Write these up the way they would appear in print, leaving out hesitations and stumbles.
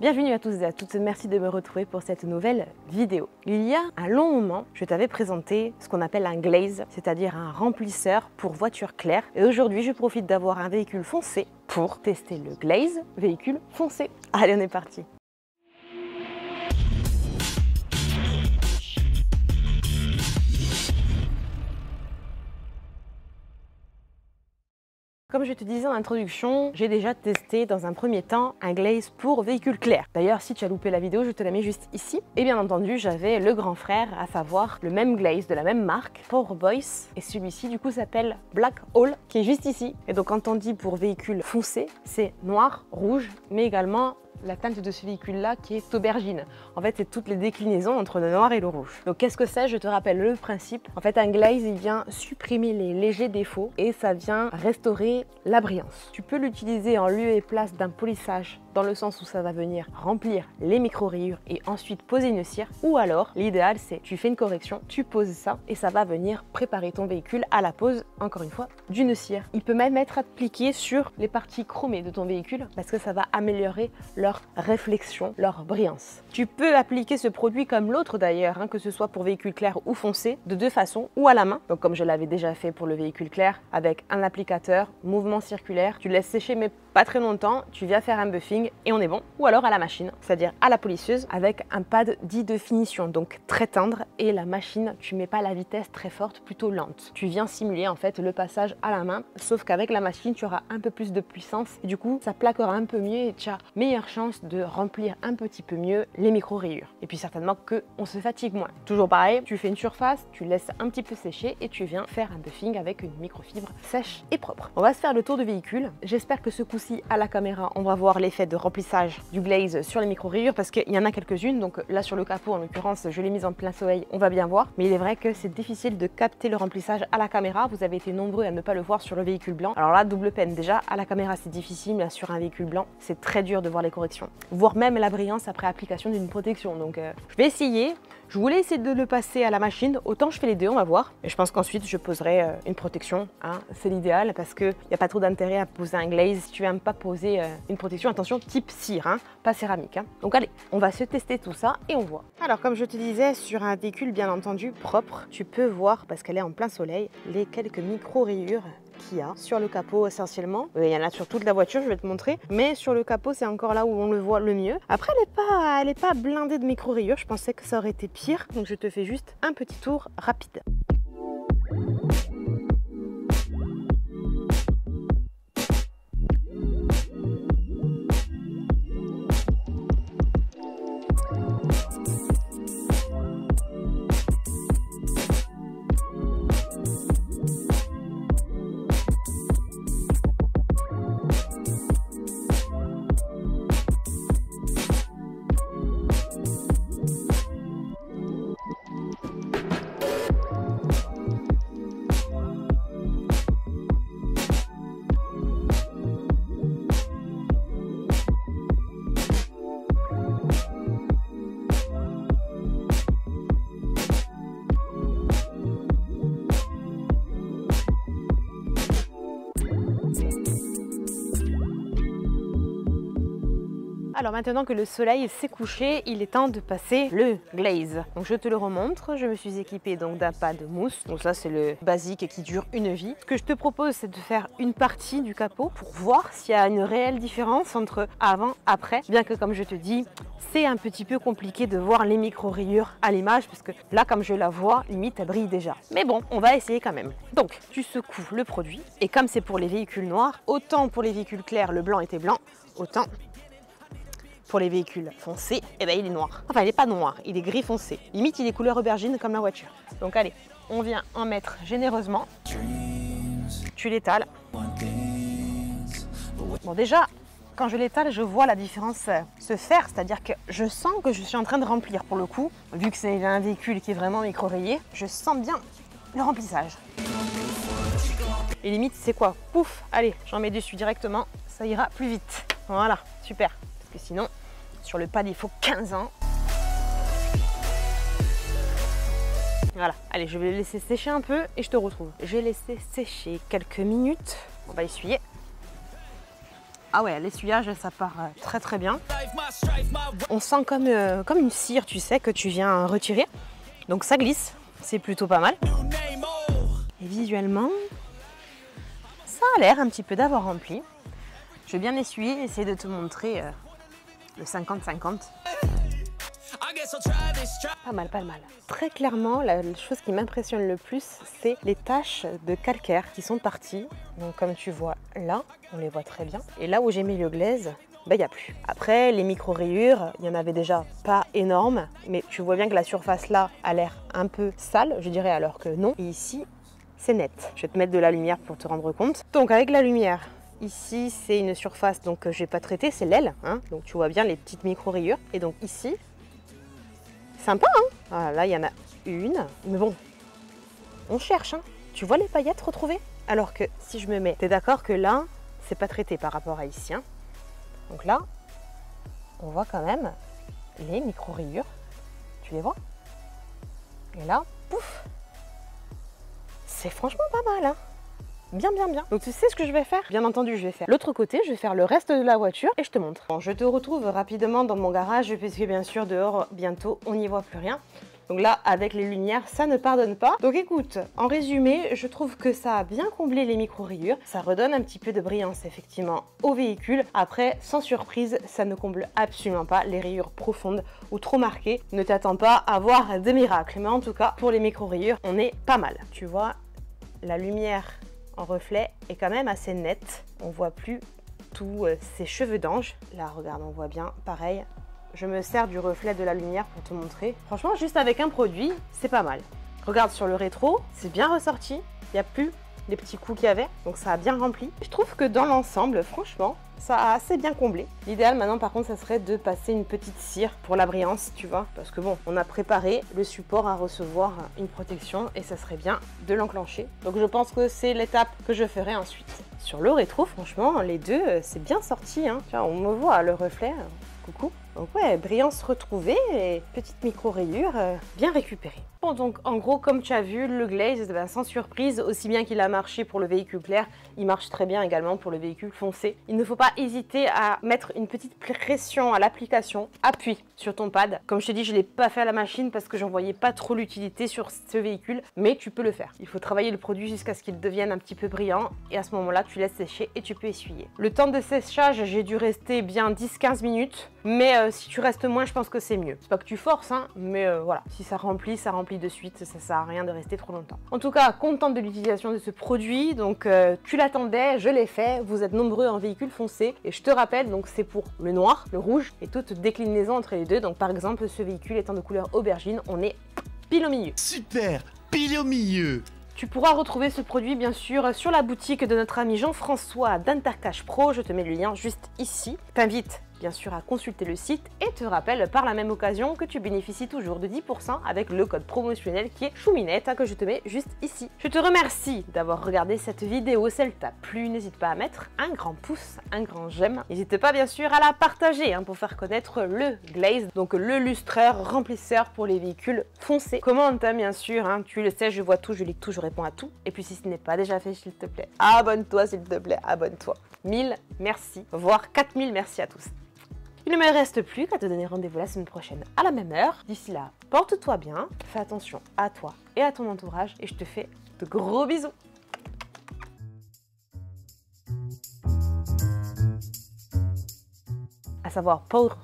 Bienvenue à tous et à toutes, merci de me retrouver pour cette nouvelle vidéo. Il y a un long moment, je t'avais présenté ce qu'on appelle un glaze, c'est-à-dire un remplisseur pour voiture claire. Et aujourd'hui, je profite d'avoir un véhicule foncé pour tester le glaze véhicule foncé. Allez, on est parti. Comme je te disais en introduction, j'ai déjà testé dans un premier temps un glaze pour véhicule clair. D'ailleurs, si tu as loupé la vidéo, je te la mets juste ici. Et bien entendu, j'avais le grand frère, à savoir le même glaze de la même marque, Power Boys. Et celui-ci, du coup, s'appelle Black Hole, qui est juste ici. Et donc, quand on dit pour véhicule foncé, c'est noir, rouge, mais également la teinte de ce véhicule-là qui est aubergine. En fait, c'est toutes les déclinaisons entre le noir et le rouge. Donc, qu'est-ce que c'est? Je te rappelle le principe. En fait, un glaze, il vient supprimer les légers défauts et ça vient restaurer la brillance. Tu peux l'utiliser en lieu et place d'un polissage dans le sens où ça va venir remplir les micro-rayures et ensuite poser une cire. Ou alors, l'idéal, c'est tu fais une correction, tu poses ça et ça va venir préparer ton véhicule à la pose, encore une fois, d'une cire. Il peut même être appliqué sur les parties chromées de ton véhicule parce que ça va améliorer leur réflexion, leur brillance. Tu peux appliquer ce produit comme l'autre d'ailleurs, que ce soit pour véhicule clair ou foncé, de deux façons, ou à la main, donc comme je l'avais déjà fait pour le véhicule clair, avec un applicateur, mouvement circulaire, tu laisses sécher mais pas très longtemps, tu viens faire un buffing et on est bon. Ou alors à la machine, c'est-à-dire à la polisseuse avec un pad dit de finition, donc très tendre, et la machine, tu mets pas la vitesse très forte, plutôt lente. Tu viens simuler en fait le passage à la main, sauf qu'avec la machine, tu auras un peu plus de puissance et du coup, ça plaquera un peu mieux et tu as meilleure chance de remplir un petit peu mieux les micro-rayures. Et puis certainement qu'on se fatigue moins. Toujours pareil, tu fais une surface, tu laisses un petit peu sécher et tu viens faire un buffing avec une microfibre sèche et propre. On va se faire le tour de véhicule. J'espère que ce coup-ci, à la caméra, on va voir l'effet de remplissage du glaze sur les micro-rayures parce qu'il y en a quelques-unes. Donc là, sur le capot, en l'occurrence, je l'ai mise en plein soleil, on va bien voir. Mais il est vrai que c'est difficile de capter le remplissage à la caméra. Vous avez été nombreux à ne pas le voir sur le véhicule blanc. Alors là, double peine. Déjà, à la caméra, c'est difficile. Là, sur un véhicule blanc, c'est très dur de voir les corrections, voire même la brillance après application d'une protection. Donc je vais essayer. Je voulais essayer de le passer à la machine, autant je fais les deux, on va voir. Et je pense qu'ensuite je poserai une protection, c'est l'idéal parce qu'il n'y a pas trop d'intérêt à poser un glaze si tu n'aimes pas poser une protection, attention, type cire, pas céramique. Donc allez, on va se tester tout ça et on voit. Alors comme je te disais, sur un véhicule bien entendu propre, tu peux voir, parce qu'elle est en plein soleil, les quelques micro-rayures qu'il y a sur le capot essentiellement. Il y en a sur toute la voiture, je vais te montrer, mais sur le capot c'est encore là où on le voit le mieux. Après elle est pas blindée de micro-rayures, je pensais que ça aurait été pire, donc je te fais juste un petit tour rapide. Alors maintenant que le soleil s'est couché, il est temps de passer le glaze. Donc je te le remontre, je me suis équipée donc d'un pad de mousse. Donc ça c'est le basique qui dure une vie. Ce que je te propose c'est de faire une partie du capot pour voir s'il y a une réelle différence entre avant, après. Bien que comme je te dis, c'est un petit peu compliqué de voir les micro-rayures à l'image parce que là comme je la vois, limite elle brille déjà. Mais bon, on va essayer quand même. Donc tu secoues le produit et comme c'est pour les véhicules noirs, autant pour les véhicules clairs le blanc était blanc, autant pour les véhicules foncés, il est noir. Enfin, il n'est pas noir, il est gris foncé. Limite, il est couleur aubergine comme la voiture. Donc allez, on vient en mettre généreusement. Tu l'étales. Bon, déjà, quand je l'étale, je vois la différence se faire, c'est-à-dire que je sens que je suis en train de remplir pour le coup. Vu que c'est un véhicule qui est vraiment micro-rayé, je sens bien le remplissage. Et limite, c'est quoi? Pouf, allez, j'en mets dessus directement, ça ira plus vite. Voilà, super. Parce que sinon, sur le pad, il faut 15 ans. Voilà, allez, je vais le laisser sécher un peu et je te retrouve. J'ai laissé sécher quelques minutes. On va essuyer. Ah ouais, l'essuyage, ça part très très bien. On sent comme une cire, tu sais, que tu viens retirer. Donc ça glisse, c'est plutôt pas mal. Et visuellement, ça a l'air un petit peu d'avoir rempli. Je vais bien essuyer et essayer de te montrer le 50-50. Pas mal, pas mal. Très clairement, la chose qui m'impressionne le plus, c'est les taches de calcaire qui sont parties. Donc comme tu vois là, on les voit très bien. Et là où j'ai mis le glaze, il n'y a plus. Après, les micro-rayures, il n'y en avait déjà pas énormes, mais tu vois bien que la surface là a l'air un peu sale, je dirais, alors que non. Et ici, c'est net. Je vais te mettre de la lumière pour te rendre compte. Donc avec la lumière, ici c'est une surface donc, que je n'ai pas traitée, c'est l'aile. Hein, donc tu vois bien les petites micro-rayures. Et donc ici, sympa, hein. Voilà, là, il y en a une. Mais bon, on cherche. Hein. Tu vois les paillettes retrouvées? Alors que si je me mets, t'es d'accord que là, c'est pas traité par rapport à ici. Hein. Donc là, on voit quand même les micro-rayures. Tu les vois? Et là, pouf! C'est franchement pas mal, hein. Bien, bien, bien. Donc tu sais ce que je vais faire? Bien entendu, je vais faire l'autre côté, je vais faire le reste de la voiture et je te montre. Bon, je te retrouve rapidement dans mon garage puisque bien sûr dehors, bientôt, on n'y voit plus rien. Donc là, avec les lumières, ça ne pardonne pas. Donc écoute, en résumé, je trouve que ça a bien comblé les micro-rayures. Ça redonne un petit peu de brillance, effectivement, au véhicule. Après, sans surprise, ça ne comble absolument pas les rayures profondes ou trop marquées. Ne t'attends pas à voir des miracles. Mais en tout cas, pour les micro-rayures, on est pas mal. Tu vois, la lumière en reflet est quand même assez nette. On voit plus tous ces cheveux d'ange. Là, regarde, on voit bien, pareil. Je me sers du reflet de la lumière pour te montrer. Franchement, juste avec un produit, c'est pas mal. Regarde sur le rétro, c'est bien ressorti. Il n'y a plus les petits coups qu'il y avait, donc ça a bien rempli. Je trouve que dans l'ensemble, franchement, ça a assez bien comblé. L'idéal maintenant, par contre, ça serait de passer une petite cire pour la brillance, tu vois. Parce que bon, on a préparé le support à recevoir une protection et ça serait bien de l'enclencher. Donc je pense que c'est l'étape que je ferai ensuite. Sur le rétro, franchement, les deux, c'est bien sorti. Hein. Tiens, on me voit le reflet. Coucou. Donc ouais, brillance retrouvée et petite micro-rayure bien récupérée. Bon, donc en gros, comme tu as vu, le glaze, ben, sans surprise, aussi bien qu'il a marché pour le véhicule clair, il marche très bien également pour le véhicule foncé. Il ne faut pas hésiter à mettre une petite pression à l'application. Appuie sur ton pad. Comme je t'ai dit, je ne l'ai pas fait à la machine parce que j'en voyais pas trop l'utilité sur ce véhicule, mais tu peux le faire. Il faut travailler le produit jusqu'à ce qu'il devienne un petit peu brillant et à ce moment-là, tu laisses sécher et tu peux essuyer. Le temps de séchage, j'ai dû rester bien 10-15 minutes, mais si tu restes moins, je pense que c'est mieux. C'est pas que tu forces, hein, mais voilà, si ça remplit de suite, ça sert à rien de rester trop longtemps. En tout cas, contente de l'utilisation de ce produit, donc tu l'attendais, je l'ai fait, vous êtes nombreux en véhicule foncé, et je te rappelle, donc c'est pour le noir, le rouge, et toute déclinaison entre les deux, donc par exemple, ce véhicule étant de couleur aubergine, on est pile au milieu. Super, pile au milieu. Tu pourras retrouver ce produit bien sûr sur la boutique de notre ami Jean-François d'Intercash Pro, je te mets le lien juste ici. T'invite bien sûr à consulter le site et te rappelle par la même occasion que tu bénéficies toujours de 10% avec le code promotionnel qui est Chouminette que je te mets juste ici. Je te remercie d'avoir regardé cette vidéo, si elle t'a plu, n'hésite pas à mettre un grand pouce, un grand j'aime. N'hésite pas bien sûr à la partager pour faire connaître le glaze, donc le lustreur remplisseur pour les véhicules foncés. Commente bien sûr, tu le sais, je vois tout, je lis tout, je réponds à tout. Et puis si ce n'est pas déjà fait, s'il te plaît, abonne-toi s'il te plaît, abonne-toi. 1000 merci, voire 4000 merci à tous. Il ne me reste plus qu'à te donner rendez-vous la semaine prochaine à la même heure. D'ici là, porte-toi bien, fais attention à toi et à ton entourage et je te fais de gros bisous. À savoir Power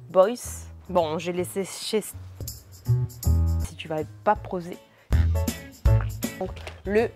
Boys. Bon, j'ai laissé chez... Si tu vas pas poser. Donc, le...